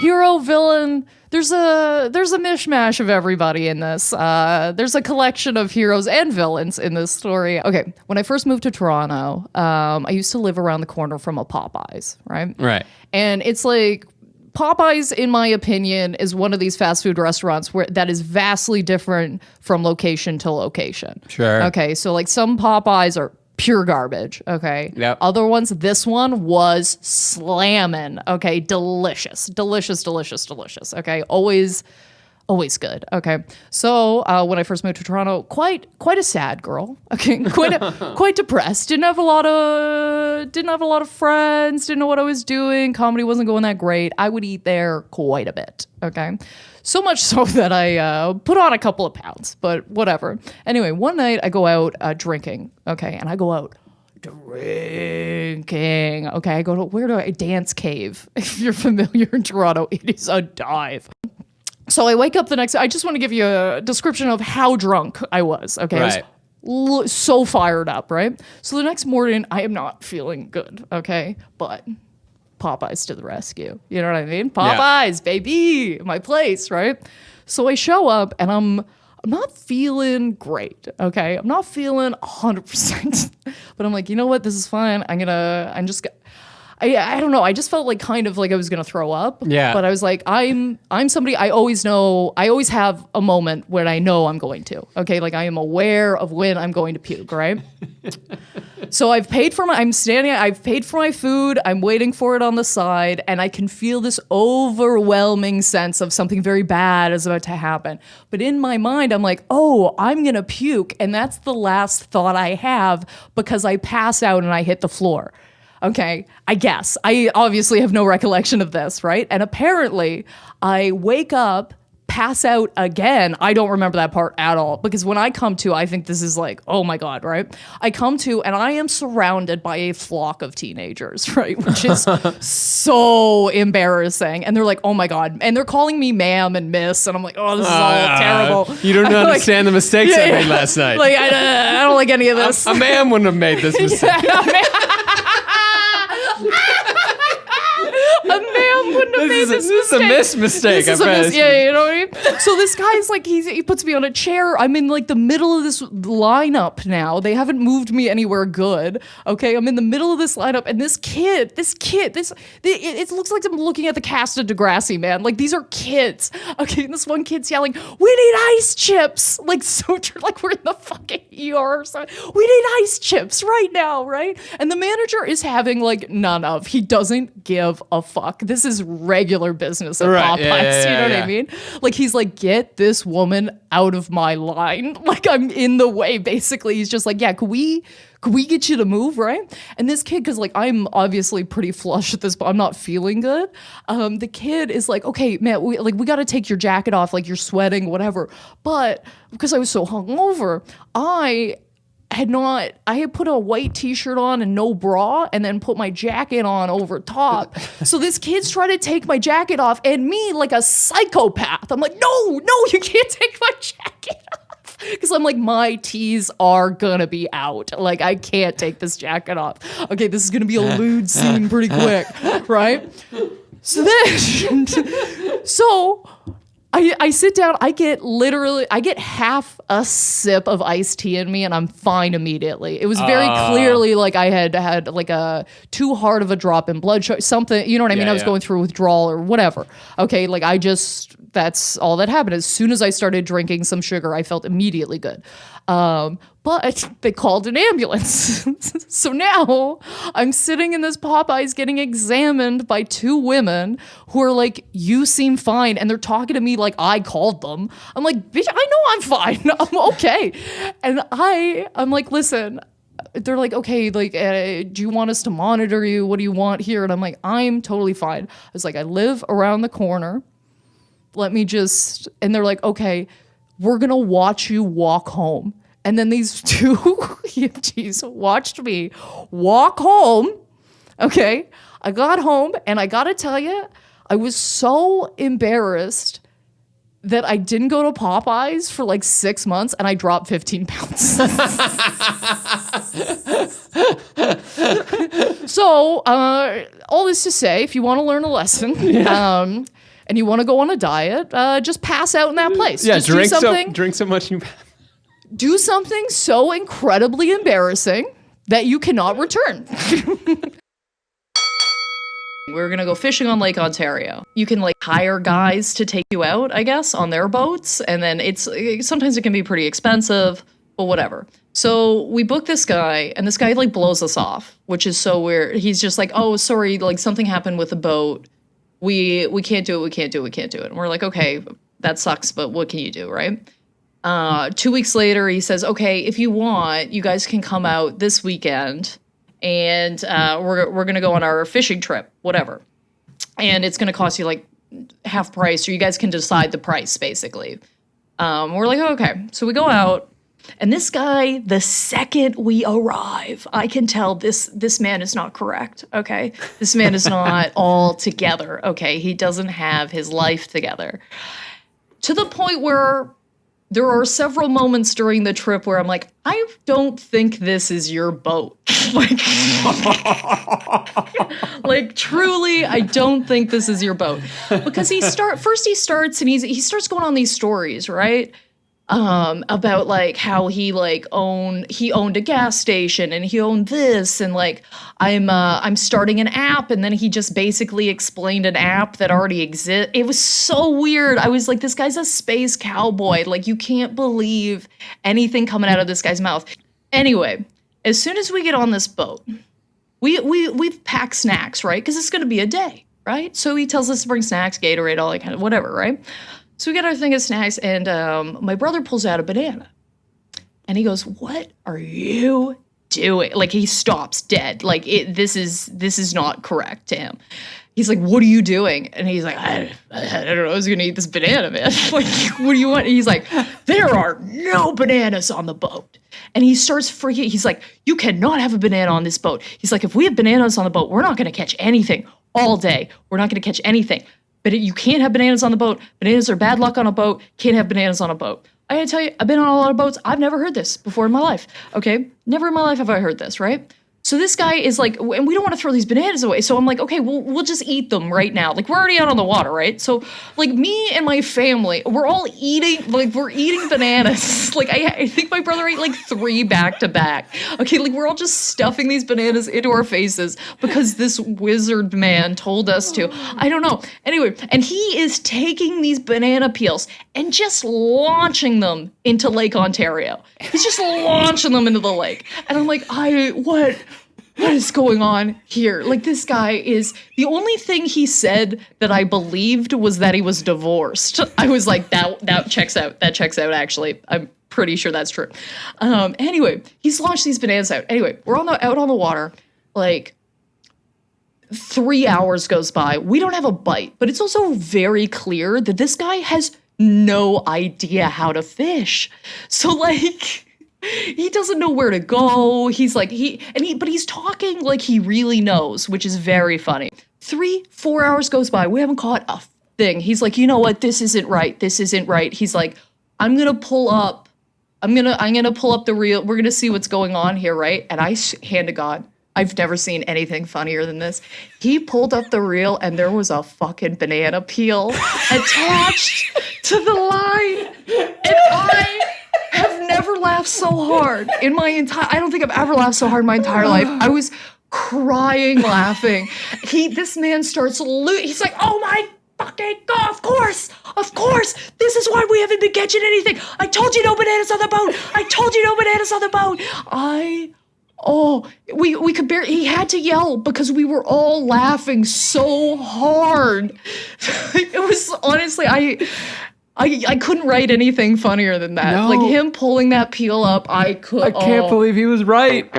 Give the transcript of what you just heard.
hero, villain. There's a mishmash of everybody in this. There's a collection of heroes and villains in this story. Okay, when I first moved to Toronto, I used to live around the corner from a Popeyes, right? Right. And it's like Popeyes, in my opinion, is one of these fast food restaurants that is vastly different from location to location. Sure. Okay, so like some Popeyes are pure garbage. Okay. Yep. Other ones, this one was slamming. Okay, delicious. Okay, always good. Okay, so when I first moved to Toronto, quite a sad girl. Okay, quite depressed. Didn't have a lot of friends. Didn't know what I was doing. Comedy wasn't going that great. I would eat there quite a bit. Okay, so much so that I put on a couple of pounds. But whatever. Anyway, one night I go out drinking. Okay, and I go out drinking. Okay, I go to a dance cave. If you're familiar in Toronto, it is a dive. So I wake up the next day. I just want to give you a description of how drunk I was. Okay. Right. I was so fired up, right? So the next morning, I am not feeling good. Okay. But Popeyes to the rescue. You know what I mean? Popeyes, baby, my place, right? So I show up and I'm not feeling great. Okay. I'm not feeling 100%. But I'm like, you know what? This is fine. I don't know. I just felt like kind of like I was going to throw up. Yeah. But I was like, I'm somebody, I always have a moment when I know I'm going to. Okay. Like I am aware of when I'm going to puke, right? So I've paid for my food. I'm waiting for it on the side. And I can feel this overwhelming sense of something very bad is about to happen. But in my mind, I'm like, oh, I'm going to puke. And that's the last thought I have because I pass out and I hit the floor. Okay, I guess. I obviously have no recollection of this, right? And apparently, I wake up, pass out again. I don't remember that part at all because when I come to, I think this is like, oh my God, right? I come to and I am surrounded by a flock of teenagers, right? Which is so embarrassing. And they're like, oh my God. And they're calling me ma'am and miss. And I'm like, oh, this is all terrible. You don't understand the mistakes I made last night. Like, I don't like any of this. A man wouldn't have made this mistake. A man wouldn't have made this mistake. This is a mistake. Yeah, you know what I mean? So this guy's like, he puts me on a chair. I'm in like the middle of this lineup now. They haven't moved me anywhere good. Okay, I'm in the middle of this lineup, and this kid, it looks like I'm looking at the cast of Degrassi, man. Like these are kids. Okay, and this one kid's yelling, "We need ice chips!" Like so, like we're in the fucking ER or something. We need ice chips right now, right? And the manager is having like none of. He doesn't give a fuck. This is regular business at Popeyes. You know what I mean? Like he's like, get this woman out of my line. Like I'm in the way. Basically, he's just like, yeah, could we get you to move, right? And this kid, because like I'm obviously pretty flush at this, but I'm not feeling good. The kid is like, okay, man, we got to take your jacket off. Like you're sweating, whatever. But because I was so hungover, I had put a white t-shirt on and no bra and then put my jacket on over top. So this kid's trying to take my jacket off and me like a psychopath. I'm like, no, you can't take my jacket off. Because I'm like, my tees are gonna be out. Like, I can't take this jacket off. Okay, this is gonna be a lewd scene pretty quick, right? So then, I sit down, I get half a sip of iced tea in me and I'm fine immediately. It was very clearly like I had like a too hard of a drop in blood sugar, something, you know what I mean? I was going through withdrawal or whatever. Okay, like that's all that happened. As soon as I started drinking some sugar, I felt immediately good. But they called an ambulance. So now I'm sitting in this Popeyes getting examined by two women who are like, you seem fine. And they're talking to me like I called them. I'm like, bitch, I know I'm fine. I'm okay. And I'm like, listen, they're like, okay, like, do you want us to monitor you? What do you want here? And I'm like, I'm totally fine. I was like, I live around the corner. And they're like, okay, we're going to watch you walk home. And then these two EMTs watched me walk home. Okay. I got home and I got to tell you, I was so embarrassed that I didn't go to Popeyes for like 6 months and I dropped 15 pounds. So, all this to say, if you want to learn a lesson, and you want to go on a diet, just pass out in that place. Yeah, just drink so much you do something so incredibly embarrassing that you cannot return. We're going to go fishing on Lake Ontario. You can like hire guys to take you out, I guess, on their boats. And then sometimes it can be pretty expensive, but whatever. So we book this guy and this guy like blows us off, which is so weird. He's just like, oh, sorry, like something happened with the boat. We can't do it. We can't do it. And we're like, okay, that sucks, but what can you do, right? 2 weeks later, he says, okay, if you want, you guys can come out this weekend and we're going to go on our fishing trip, whatever. And it's going to cost you like half price, or you guys can decide the price, basically. We're like, oh, okay. So we go out, and this guy, the second we arrive, I can tell this man is not correct, okay? This man is not all together, okay? He doesn't have his life together. To the point where there are several moments during the trip where I'm like, I don't think this is your boat. like truly, I don't think this is your boat. Because he starts going on these stories, right? About like how he owned a gas station and he owned this, and like I'm starting an app, and then he just basically explained an app that already exists. It was so weird. I was like, this guy's a space cowboy. Like, you can't believe anything coming out of this guy's mouth. Anyway, as soon as we get on this boat, we've packed snacks, right? Because it's going to be a day, right? So he tells us to bring snacks, Gatorade, all that kind of whatever, right? So we get our thing of snacks, and my brother pulls out a banana. And he goes, what are you doing? Like, he stops dead. Like, this is not correct to him. He's like, what are you doing? And he's like, I don't know. I was going to eat this banana, man. Like, what do you want? And he's like, there are no bananas on the boat. And he starts freaking. He's like, you cannot have a banana on this boat. He's like, if we have bananas on the boat, we're not going to catch anything all day. We're not going to catch anything. But you can't have bananas on the boat. Bananas are bad luck on a boat. Can't have bananas on a boat. I gotta tell you, I've been on a lot of boats. I've never heard this before in my life. Okay? Never in my life have I heard this, right? So this guy is like, and we don't want to throw these bananas away. So I'm like, okay, we'll just eat them right now. Like, we're already out on the water, right? So like me and my family, we're all eating, like we're eating bananas. Like I think my brother ate like 3 back to back. Okay, like we're all just stuffing these bananas into our faces because this wizard man told us to. I don't know. Anyway, and he is taking these banana peels and just launching them into Lake Ontario. He's just launching them into the lake. And I'm like, what is going on here? Like, this guy is, the only thing he said that I believed was that he was divorced. I was like, that checks out. That checks out, actually. I'm pretty sure that's true. Anyway, he's launched these bananas out. Anyway, we're out on the water. Like, 3 hours goes by. We don't have a bite. But it's also very clear that this guy has no idea how to fish. So, like, he doesn't know where to go. He's like, but he's talking like he really knows, which is very funny. 3-4 hours goes by. We haven't caught a thing. He's like, you know what? This isn't right. This isn't right. He's like, I'm going to pull up the reel. We're going to see what's going on here. Right. And hand to God, I've never seen anything funnier than this. He pulled up the reel and there was a fucking banana peel attached to the line. And I have never laughed so hard in my I don't think I've ever laughed so hard in my entire life. I was crying laughing. This man starts he's like, oh my fucking God, of course, this is why we haven't been catching anything. I told you no bananas on the boat. We could barely, he had to yell because we were all laughing so hard. It was honestly, I couldn't write anything funnier than that. No. Like him pulling that peel up, I can't believe he was right.